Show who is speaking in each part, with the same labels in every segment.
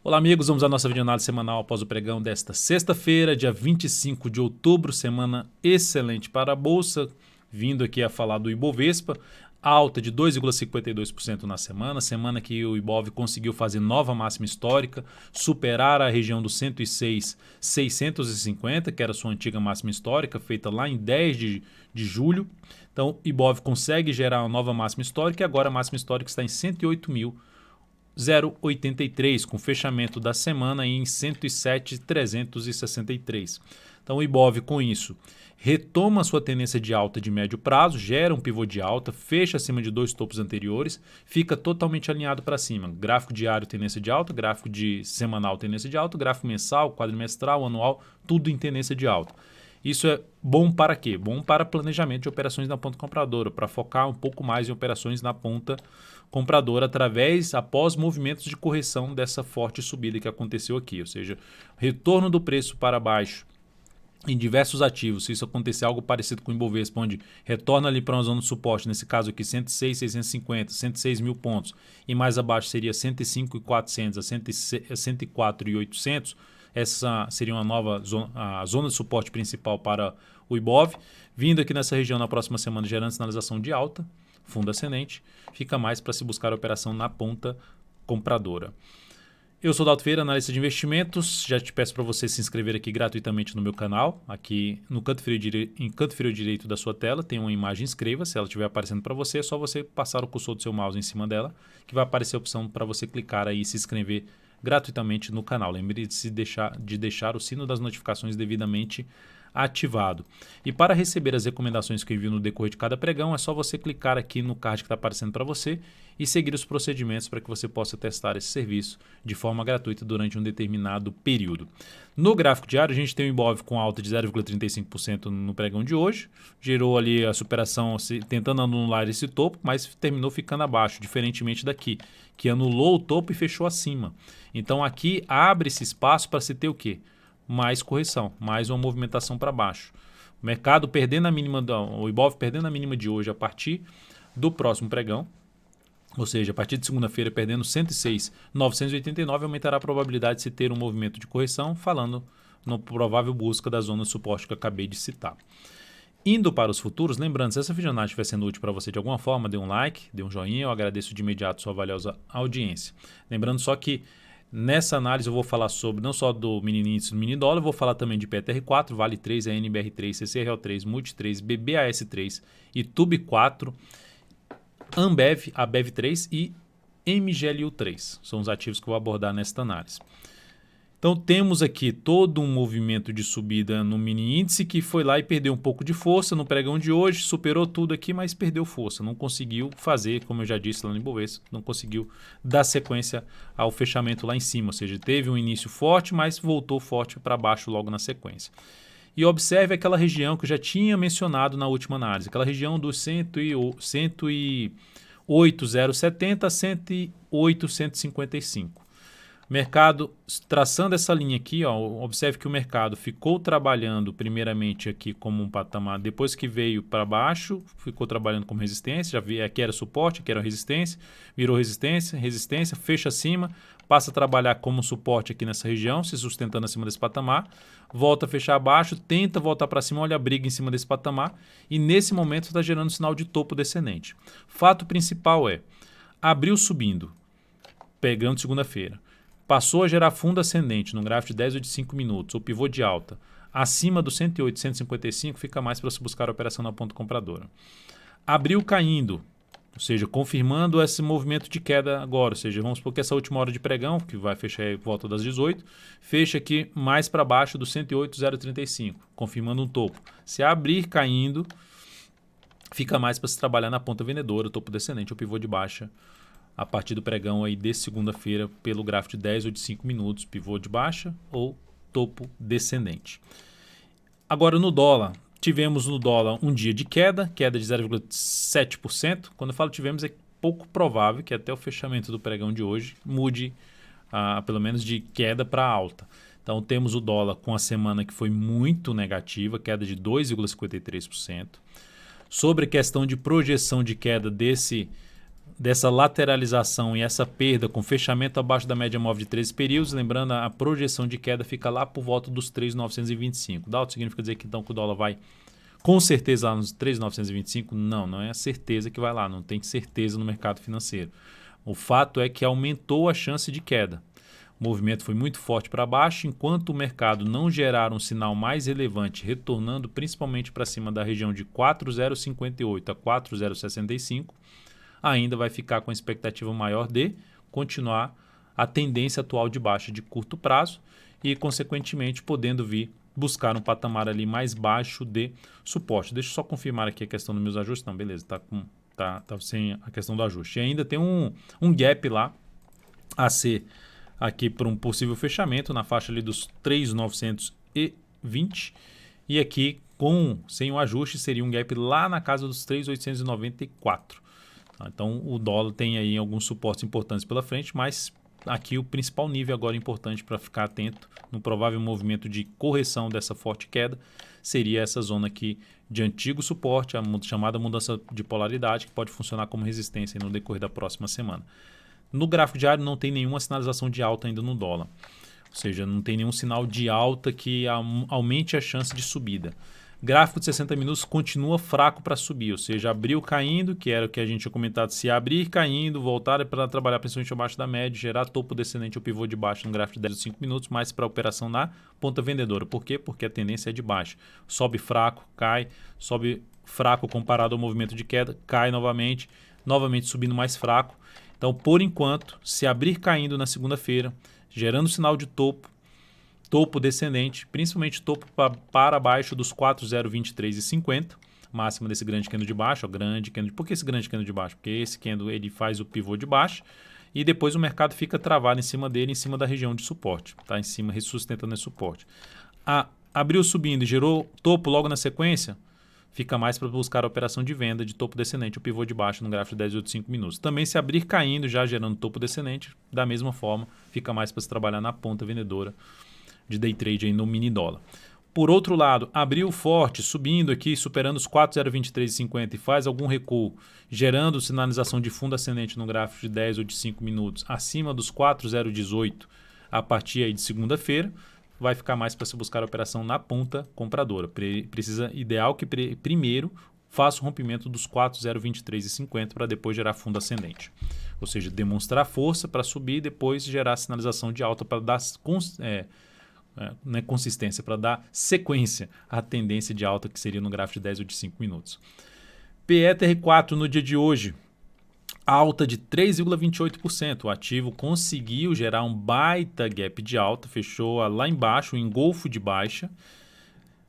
Speaker 1: Olá, amigos. Vamos à nossa videoanálise semanal após o pregão desta sexta-feira, dia 25 de outubro. Semana excelente para a Bolsa. Vindo aqui a falar do Ibovespa. Alta de 2,52% na semana. Semana que o Ibov conseguiu fazer nova máxima histórica, superar a região dos 106,650, que era sua antiga máxima histórica, feita lá em 10 de julho. Então, o Ibov consegue gerar uma nova máxima histórica e agora a máxima histórica está em 108.083, com fechamento da semana em 107.363. Então o Ibov com isso retoma sua tendência de alta de médio prazo, gera um pivô de alta, fecha acima de dois topos anteriores, fica totalmente alinhado para cima. Gráfico diário tendência de alta, gráfico de semanal tendência de alta, gráfico mensal, quadrimestral, anual, tudo em tendência de alta. Isso é bom para quê? Bom para planejamento de operações na ponta compradora, para focar um pouco mais em operações na ponta compradora após movimentos de correção dessa forte subida que aconteceu aqui, ou seja, retorno do preço para baixo em diversos ativos. Se isso acontecer algo parecido com o Ibovespa, onde retorna ali para uma zona de suporte, nesse caso aqui 106.650, 106 mil pontos, e mais abaixo seria 105.400 a 104.800, essa seria uma nova zona, a zona de suporte principal para o Ibov. Vindo aqui nessa região na próxima semana, gerando sinalização de alta, fundo ascendente, fica mais para se buscar a operação na ponta compradora. Eu sou o Dalto Feira, analista de investimentos. Já te peço para você se inscrever aqui gratuitamente no meu canal. Aqui no canto inferior direito da sua tela tem uma imagem inscreva-se. Se ela estiver aparecendo para você, é só você passar o cursor do seu mouse em cima dela, que vai aparecer a opção para você clicar aí e se inscrever gratuitamente no canal. Lembre-se de deixar o sino das notificações devidamente ativado. E para receber as recomendações que eu envio no decorrer de cada pregão, é só você clicar aqui no card que está aparecendo para você e seguir os procedimentos para que você possa testar esse serviço de forma gratuita durante um determinado período. No gráfico diário, a gente tem o Ibov com alta de 0,35% no pregão de hoje, gerou ali a superação tentando anular esse topo, mas terminou ficando abaixo, diferentemente daqui, que anulou o topo e fechou acima. Então aqui abre-se espaço para se ter o quê? Mais correção, mais uma movimentação para baixo. O mercado perdendo a mínima, o Ibov perdendo a mínima de hoje a partir do próximo pregão, ou seja, a partir de segunda-feira perdendo 106.989, aumentará a probabilidade de se ter um movimento de correção, falando no provável busca da zona de suporte que eu acabei de citar. Indo para os futuros, lembrando, se essa videoanálise estiver sendo útil para você de alguma forma, dê um like, dê um joinha, eu agradeço de imediato sua valiosa audiência. Lembrando só que nessa análise eu vou falar sobre não só do mini índice do mini dólar, eu vou falar também de PTR4, Vale 3, ANBR3, CCRO3, Multi 3, BBAS3, Itube 4, Ambev, ABEV3 e MGLU3. São os ativos que eu vou abordar nesta análise. Então temos aqui todo um movimento de subida no mini índice que foi lá e perdeu um pouco de força no pregão de hoje, superou tudo aqui, mas perdeu força, não conseguiu fazer, como eu já disse lá no Ibovespa, não conseguiu dar sequência ao fechamento lá em cima, ou seja, teve um início forte, mas voltou forte para baixo logo na sequência. E observe aquela região que eu já tinha mencionado na última análise, aquela região dos 108.070 a 108.155. Mercado, traçando essa linha aqui, ó, observe que o mercado ficou trabalhando primeiramente aqui como um patamar, depois que veio para baixo, ficou trabalhando como resistência, já vi, aqui era suporte, aqui era resistência, virou resistência, resistência, fecha acima, passa a trabalhar como suporte aqui nessa região, se sustentando acima desse patamar, volta a fechar abaixo, tenta voltar para cima, olha a briga em cima desse patamar e nesse momento está gerando sinal de topo descendente. Fato principal é, abriu subindo, pegando segunda-feira. Passou a gerar fundo ascendente no gráfico de 10 ou de 5 minutos, ou pivô de alta, acima do 108, 155, fica mais para se buscar a operação na ponta compradora. Abriu caindo, ou seja, confirmando esse movimento de queda agora, ou seja, vamos supor que essa última hora de pregão, que vai fechar em volta das 18, fecha aqui mais para baixo do 108,035, confirmando um topo. Se abrir caindo, fica mais para se trabalhar na ponta vendedora, topo descendente ou pivô de baixa, a partir do pregão aí de segunda-feira pelo gráfico de 10 ou de 5 minutos, pivô de baixa ou topo descendente. Agora no dólar, tivemos no dólar um dia de queda de 0,7%. Quando eu falo tivemos, é pouco provável que até o fechamento do pregão de hoje mude pelo menos de queda para alta. Então temos o dólar com a semana que foi muito negativa, queda de 2,53%. Sobre a questão de projeção de queda dessa lateralização e essa perda com fechamento abaixo da média móvel de 13 períodos, lembrando, a projeção de queda fica lá por volta dos 3.925. Dalton, significa dizer que então que o dólar vai com certeza lá nos 3.925? Não, não é a certeza que vai lá, não tem certeza no mercado financeiro. O fato é que aumentou a chance de queda. O movimento foi muito forte para baixo, enquanto o mercado não gerar um sinal mais relevante, retornando principalmente para cima da região de 4,058 a 4,065, ainda vai ficar com a expectativa maior de continuar a tendência atual de baixa de curto prazo e, consequentemente, podendo vir buscar um patamar ali mais baixo de suporte. Deixa eu só confirmar aqui a questão dos meus ajustes. Não, beleza, tá sem a questão do ajuste. E ainda tem um gap lá a ser aqui para um possível fechamento na faixa ali dos 3.920 e aqui sem o ajuste seria um gap lá na casa dos 3.894. Então o dólar tem aí alguns suportes importantes pela frente, mas aqui o principal nível agora importante para ficar atento no provável movimento de correção dessa forte queda seria essa zona aqui de antigo suporte, a chamada mudança de polaridade, que pode funcionar como resistência no decorrer da próxima semana. No gráfico diário não tem nenhuma sinalização de alta ainda no dólar, ou seja, não tem nenhum sinal de alta que aumente a chance de subida. Gráfico de 60 minutos continua fraco para subir, ou seja, abriu caindo, que era o que a gente tinha comentado, se abrir caindo, voltar para trabalhar principalmente abaixo da média, gerar topo descendente ou pivô de baixo no gráfico de 10 ou 5 minutos, mais para a operação na ponta vendedora. Por quê? Porque a tendência é de baixa. Sobe fraco, cai, sobe fraco comparado ao movimento de queda, cai novamente subindo mais fraco. Então, por enquanto, se abrir caindo na segunda-feira, gerando sinal de topo descendente, principalmente topo para baixo dos 4,023,50, máxima desse grande candle de baixo, Por que esse grande candle de baixo? Porque esse candle ele faz o pivô de baixo e depois o mercado fica travado em cima dele, em cima da região de suporte, tá? Em cima, sustentando esse suporte. Abriu subindo e gerou topo logo na sequência, fica mais para buscar a operação de venda de topo descendente, o pivô de baixo no gráfico de 10 ou 5 minutos. Também se abrir caindo, já gerando topo descendente, da mesma forma, fica mais para se trabalhar na ponta vendedora de day trade aí no mini dólar. Por outro lado, abriu forte, subindo aqui, superando os 4,023,50 e faz algum recuo, gerando sinalização de fundo ascendente no gráfico de 10 ou de 5 minutos, acima dos 4,018 a partir aí de segunda-feira, vai ficar mais para se buscar a operação na ponta compradora. Ideal que primeiro faça o rompimento dos 4,023,50 para depois gerar fundo ascendente. Ou seja, demonstrar força para subir e depois gerar sinalização de alta para dar consistência, para dar sequência à tendência de alta que seria no gráfico de 10 ou de 5 minutos. PETR4 no dia de hoje, alta de 3,28%. O ativo conseguiu gerar um baita gap de alta, fechou lá embaixo, o engolfo de baixa.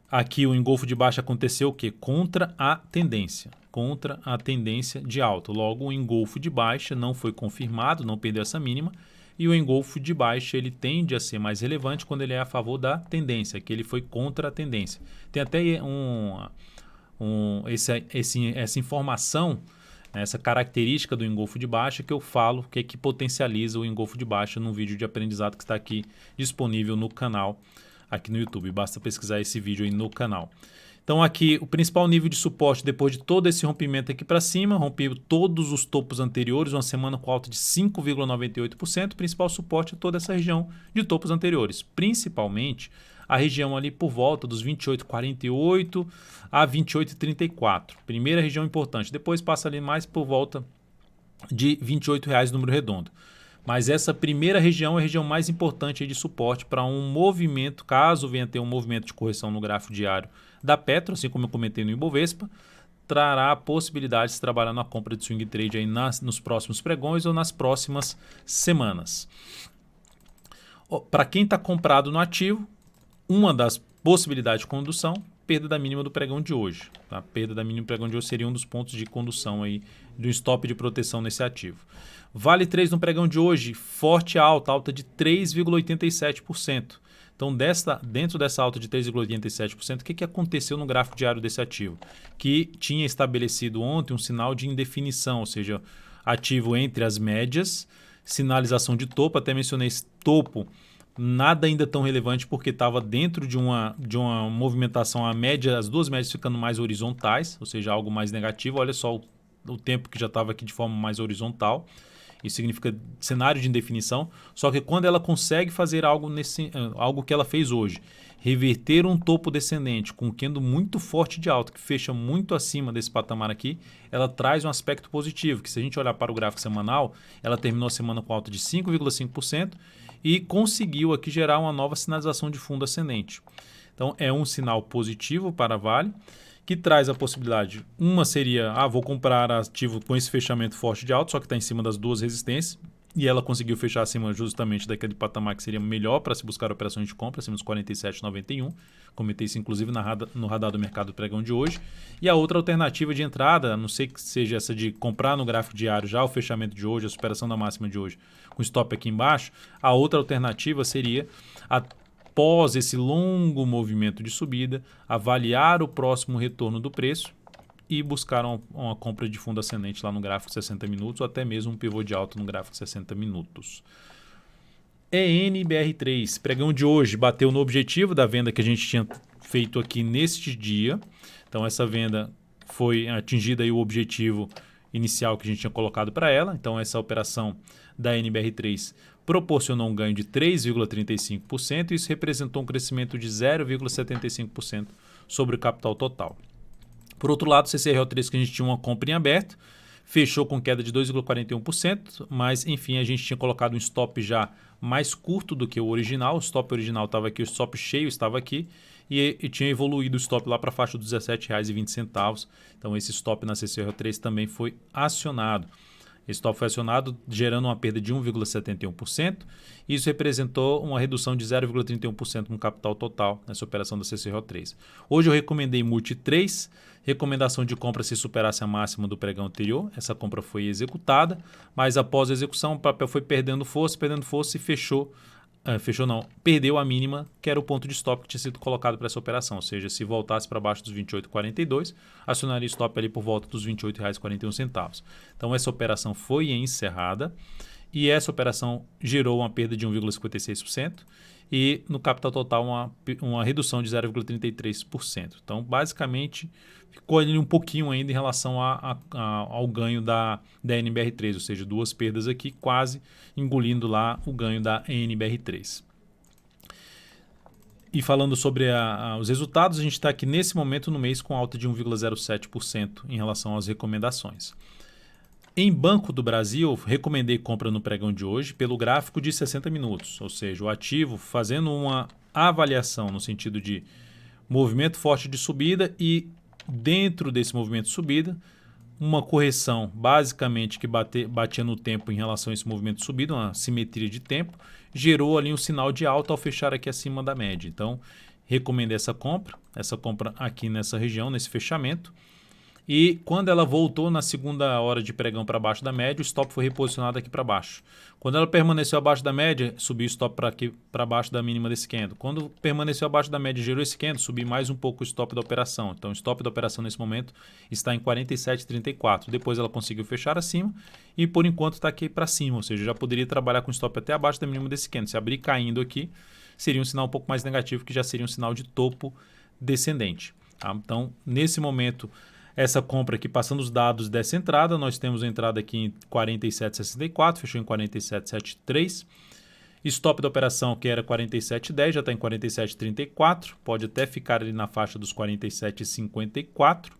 Speaker 1: Aqui o engolfo de baixa aconteceu o quê? Contra a tendência de alta. Logo, o engolfo de baixa não foi confirmado, não perdeu essa mínima. E o engolfo de baixa ele tende a ser mais relevante quando ele é a favor da tendência, que ele foi contra a tendência. Tem até essa informação, essa característica do engolfo de baixa que eu falo, que potencializa o engolfo de baixa num vídeo de aprendizado que está aqui disponível no canal, aqui no YouTube. Basta pesquisar esse vídeo aí no canal. Então aqui o principal nível de suporte depois de todo esse rompimento aqui para cima, rompeu todos os topos anteriores, uma semana com alta de 5,98%, o principal suporte é toda essa região de topos anteriores, principalmente a região ali por volta dos 28,48 a 28,34, primeira região importante, depois passa ali mais por volta de R$ 28,00 número redondo. Mas essa primeira região é a região mais importante de suporte para um movimento, caso venha ter um movimento de correção no gráfico diário da Petro, assim como eu comentei no Ibovespa, trará a possibilidade de se trabalhar na compra de swing trade aí nos próximos pregões ou nas próximas semanas. Para quem está comprado no ativo, uma das possibilidades de condução, perda da mínima do pregão de hoje. Tá? A perda da mínima do pregão de hoje seria um dos pontos de condução aí do stop de proteção nesse ativo. Vale 3 no pregão de hoje, forte alta de 3,87%. Então, dentro dessa alta de 3,87%, o que aconteceu no gráfico diário desse ativo? Que tinha estabelecido ontem um sinal de indefinição, ou seja, ativo entre as médias, sinalização de topo, até mencionei esse topo, nada ainda tão relevante porque estava dentro de uma movimentação, as duas médias ficando mais horizontais, ou seja, algo mais negativo. Olha só o tempo que já estava aqui de forma mais horizontal. Isso significa cenário de indefinição. Só que quando ela consegue fazer algo que ela fez hoje, reverter um topo descendente com um candle muito forte de alta, que fecha muito acima desse patamar aqui, ela traz um aspecto positivo, que se a gente olhar para o gráfico semanal, ela terminou a semana com alta de 5,5% e conseguiu aqui gerar uma nova sinalização de fundo ascendente. Então é um sinal positivo para a Vale, que traz a possibilidade. Uma seria, vou comprar ativo com esse fechamento forte de alta, só que está em cima das duas resistências, e ela conseguiu fechar acima justamente daquele patamar que seria melhor para se buscar operações de compra, acima dos 47,91. Comentei isso inclusive no radar do mercado do pregão de hoje. E a outra alternativa de entrada, a não sei que seja essa de comprar no gráfico diário já o fechamento de hoje, a superação da máxima de hoje, com stop aqui embaixo, a outra alternativa seria após esse longo movimento de subida, avaliar o próximo retorno do preço e buscar uma compra de fundo ascendente lá no gráfico 60 minutos ou até mesmo um pivô de alta no gráfico 60 minutos. ENBR3, pregão de hoje, bateu no objetivo da venda que a gente tinha feito aqui neste dia. Então essa venda foi atingida aí o objetivo inicial que a gente tinha colocado para ela. Então essa operação da NBR3 proporcionou um ganho de 3,35% e isso representou um crescimento de 0,75% sobre o capital total. Por outro lado, o CCRO3, que a gente tinha uma compra em aberto, fechou com queda de 2,41%, mas enfim, a gente tinha colocado um stop já mais curto do que o original. O stop original estava aqui, o stop cheio estava aqui e tinha evoluído o stop lá para a faixa dos R$ 17,20. Então esse stop na CCRO3 também foi acionado. Esse stop foi acionado gerando uma perda de 1,71%. Isso representou uma redução de 0,31% no capital total nessa operação da CCRO3. Hoje eu recomendei Multi 3, recomendação de compra se superasse a máxima do pregão anterior. Essa compra foi executada, mas após a execução o papel foi perdendo força e perdeu a mínima, que era o ponto de stop que tinha sido colocado para essa operação. Ou seja, se voltasse para baixo dos 28,42, acionaria stop ali por volta dos R$ 28,41. Então essa operação foi encerrada e essa operação gerou uma perda de 1,56% e no capital total uma redução de 0,33%. Então basicamente ficou ali um pouquinho ainda em relação ao ganho da NBR3, ou seja, duas perdas aqui, quase engolindo lá o ganho da NBR3. E falando sobre os resultados, a gente está aqui nesse momento no mês com alta de 1,07% em relação às recomendações. Em Banco do Brasil, recomendei compra no pregão de hoje pelo gráfico de 60 minutos, ou seja, o ativo fazendo uma avaliação no sentido de movimento forte de subida e dentro desse movimento de subida, uma correção basicamente que batia no tempo em relação a esse movimento de subida, uma simetria de tempo, gerou ali um sinal de alta ao fechar aqui acima da média. Então, recomendei essa compra aqui nessa região, nesse fechamento. E quando ela voltou na segunda hora de pregão para baixo da média, o stop foi reposicionado aqui para baixo. Quando ela permaneceu abaixo da média, subiu o stop para baixo da mínima desse candle. Quando permaneceu abaixo da média e gerou esse candle, subiu mais um pouco o stop da operação. Então o stop da operação nesse momento está em 47,34. Depois ela conseguiu fechar acima e por enquanto está aqui para cima. Ou seja, já poderia trabalhar com stop até abaixo da mínima desse candle. Se abrir caindo aqui, seria um sinal um pouco mais negativo, que já seria um sinal de topo descendente. Tá? Então nesse momento, essa compra aqui, passando os dados dessa entrada, nós temos a entrada aqui em 47,64, fechou em 47,73. Stop da operação que era 47,10, já está em 47,34. Pode até ficar ali na faixa dos 47,54,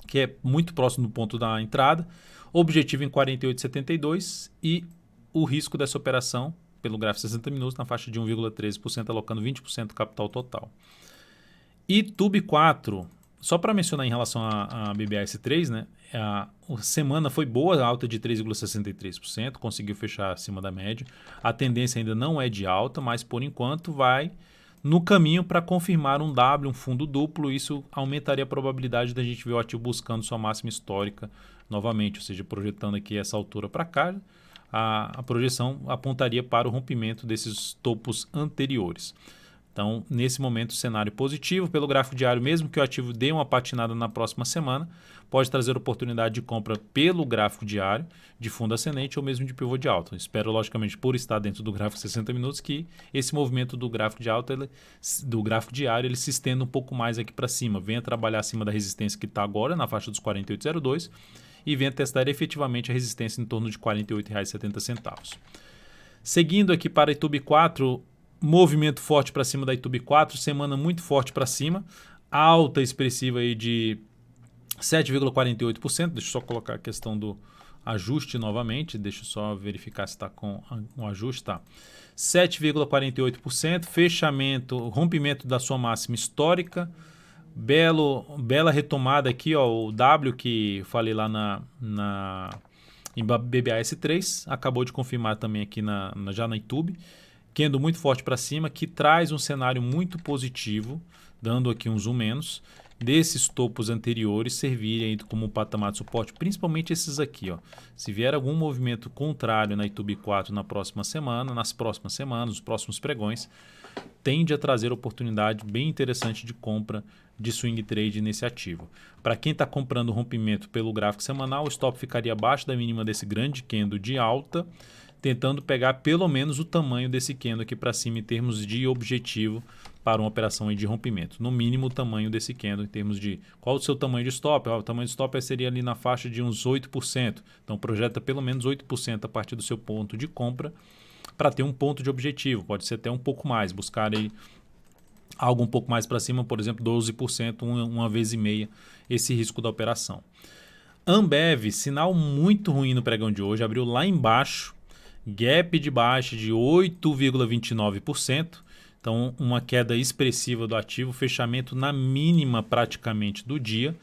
Speaker 1: que é muito próximo do ponto da entrada. Objetivo em 48,72 e o risco dessa operação, pelo gráfico 60 minutos, na faixa de 1,13%, alocando 20% do capital total. E TUB 4... Só para mencionar em relação a BBAS3, né, a semana foi boa, alta de 3,63%, conseguiu fechar acima da média. A tendência ainda não é de alta, mas por enquanto vai no caminho para confirmar um W, um fundo duplo. Isso aumentaria a probabilidade da gente ver o ativo buscando sua máxima histórica novamente, ou seja, projetando aqui essa altura para cá, a projeção apontaria para o rompimento desses topos anteriores. Então, nesse momento, cenário positivo pelo gráfico diário, mesmo que o ativo dê uma patinada na próxima semana, pode trazer oportunidade de compra pelo gráfico diário, de fundo ascendente ou mesmo de pivô de alta. Espero, logicamente, por estar dentro do gráfico 60 minutos, que esse movimento do gráfico de alta, do gráfico diário, ele se estenda um pouco mais aqui para cima, venha trabalhar acima da resistência que está agora, na faixa dos 48,02, e venha testar efetivamente a resistência em torno de R$ 48,70. Seguindo aqui para a Itube 4, movimento forte para cima da Itube 4, semana muito forte para cima, alta expressiva aí de 7,48%. Deixa eu só colocar a questão do ajuste novamente, deixa eu só verificar se está com o ajuste, tá. 7,48%, fechamento, rompimento da sua máxima histórica, bela retomada aqui, ó, o W que falei lá em BBAS3, acabou de confirmar também aqui já na YouTube, candle muito forte para cima, que traz um cenário muito positivo, dando aqui um zoom menos, desses topos anteriores servirem como um patamar de suporte, principalmente esses aqui, ó. Se vier algum movimento contrário na Itube 4 nas próximas semanas, nos próximos pregões, tende a trazer oportunidade bem interessante de compra de swing trade nesse ativo. Para quem está comprando rompimento pelo gráfico semanal, o stop ficaria abaixo da mínima desse grande candle de alta, tentando pegar pelo menos o tamanho desse candle aqui para cima em termos de objetivo para uma operação aí de rompimento. No mínimo o tamanho desse candle em termos de qual o seu tamanho de stop. O tamanho de stop seria ali na faixa de uns 8%. Então projeta pelo menos 8% a partir do seu ponto de compra para ter um ponto de objetivo. Pode ser até um pouco mais, buscar aí algo um pouco mais para cima, por exemplo 12%, uma vez e meia esse risco da operação. Ambev, sinal muito ruim no pregão de hoje, abriu lá embaixo, gap de baixa de 8,29%, então uma queda expressiva do ativo, fechamento na mínima praticamente do dia.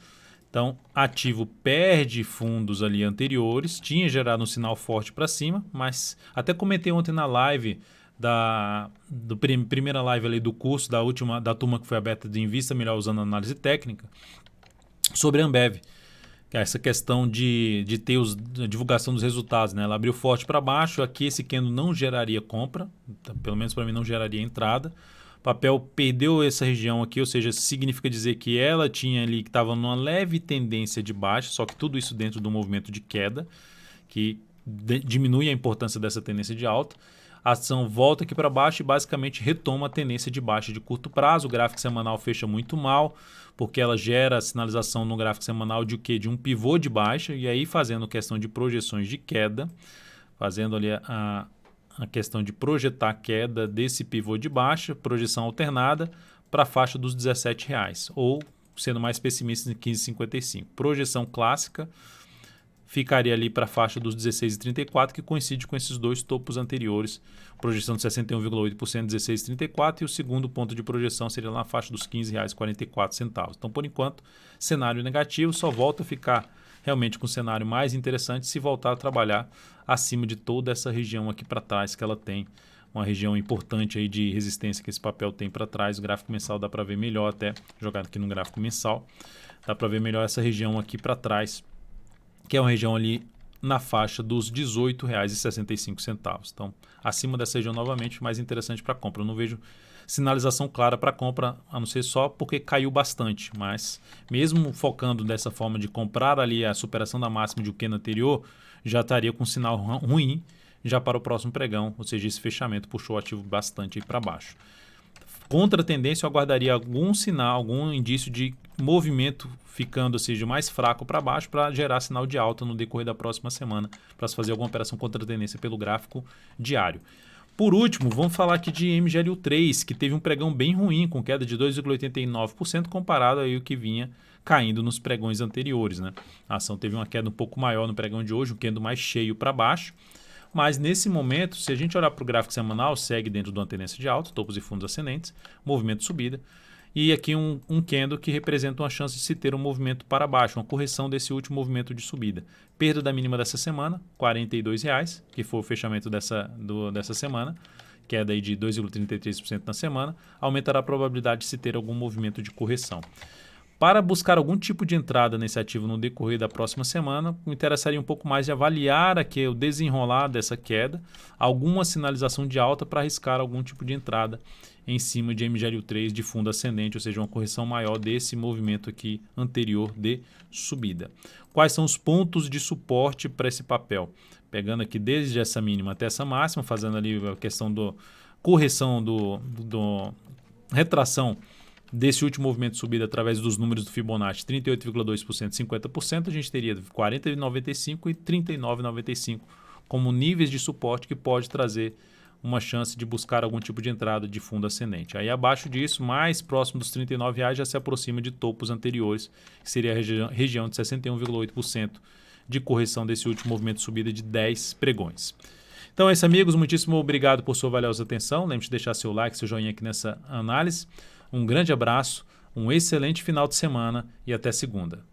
Speaker 1: Então, ativo perde fundos ali anteriores, tinha gerado um sinal forte para cima, mas até comentei ontem na live, primeira live ali do curso, da turma que foi aberta de Invista Melhor usando análise técnica, sobre a Ambev. Essa questão de ter a divulgação dos resultados, né? Ela abriu forte para baixo, aqui esse candle não geraria compra, pelo menos para mim não geraria entrada. O papel perdeu essa região aqui, ou seja, significa dizer que ela tinha ali, que estava numa leve tendência de baixa, só que tudo isso dentro do movimento de queda, que diminui a importância dessa tendência de alta. A ação volta aqui para baixo e basicamente retoma a tendência de baixa de curto prazo. O gráfico semanal fecha muito mal, porque ela gera a sinalização no gráfico semanal de o quê? De um pivô de baixa, e aí fazendo questão de projeções de queda, fazendo ali a questão de projetar a queda desse pivô de baixa, projeção alternada para a faixa dos R$17, ou sendo mais pessimista, 15,55. Projeção clássica ficaria ali para a faixa dos 16,34, que coincide com esses dois topos anteriores, projeção de 61,8%, 16,34, e o segundo ponto de projeção seria lá na faixa dos R$15,44. Então, por enquanto, cenário negativo, só volta a ficar realmente com um cenário mais interessante se voltar a trabalhar acima de toda essa região aqui para trás que ela tem, uma região importante aí de resistência que esse papel tem para trás. O gráfico mensal dá para ver melhor, até jogado aqui no gráfico mensal, dá para ver melhor essa região aqui para trás, que é uma região ali na faixa dos R$18,65. Então, acima dessa região novamente, mais interessante para compra. Eu não vejo sinalização clara para compra, a não ser só porque caiu bastante, mas mesmo focando dessa forma de comprar ali a superação da máxima de um candle anterior, já estaria com um sinal ruim já para o próximo pregão, ou seja, esse fechamento puxou o ativo bastante para baixo. Contra a tendência, eu aguardaria algum sinal, algum indício de movimento ficando, ou seja, mais fraco para baixo, para gerar sinal de alta no decorrer da próxima semana, para se fazer alguma operação contra a tendência pelo gráfico diário. Por último, vamos falar aqui de MGLU3, que teve um pregão bem ruim, com queda de 2,89% comparado aí ao que vinha caindo nos pregões anteriores, né? A ação teve uma queda um pouco maior no pregão de hoje, um candle mais cheio para baixo. Mas nesse momento, se a gente olhar para o gráfico semanal, segue dentro de uma tendência de alta, topos e fundos ascendentes, movimento de subida. E aqui um candle que representa uma chance de se ter um movimento para baixo, uma correção desse último movimento de subida. Perda da mínima dessa semana, R$ 42,00, que foi o fechamento dessa semana, queda aí de 2,33% na semana, aumentará a probabilidade de se ter algum movimento de correção. Para buscar algum tipo de entrada nesse ativo no decorrer da próxima semana, me interessaria um pouco mais de avaliar aqui o desenrolar dessa queda, alguma sinalização de alta para arriscar algum tipo de entrada em cima de MGLU3 de fundo ascendente, ou seja, uma correção maior desse movimento aqui anterior de subida. Quais são os pontos de suporte para esse papel? Pegando aqui desde essa mínima até essa máxima, fazendo ali a questão do correção retração desse último movimento de subida através dos números do Fibonacci, 38,2%, 50%, a gente teria 40,95 e 39,95 como níveis de suporte que pode trazer uma chance de buscar algum tipo de entrada de fundo ascendente. Aí abaixo disso, mais próximo dos R$ 39,00, já se aproxima de topos anteriores, que seria a região de 61,8% de correção desse último movimento de subida de 10 pregões. Então é isso, amigos. Muitíssimo obrigado por sua valiosa atenção. Lembre-se de deixar seu like, seu joinha aqui nessa análise. Um grande abraço, um excelente final de semana e até segunda.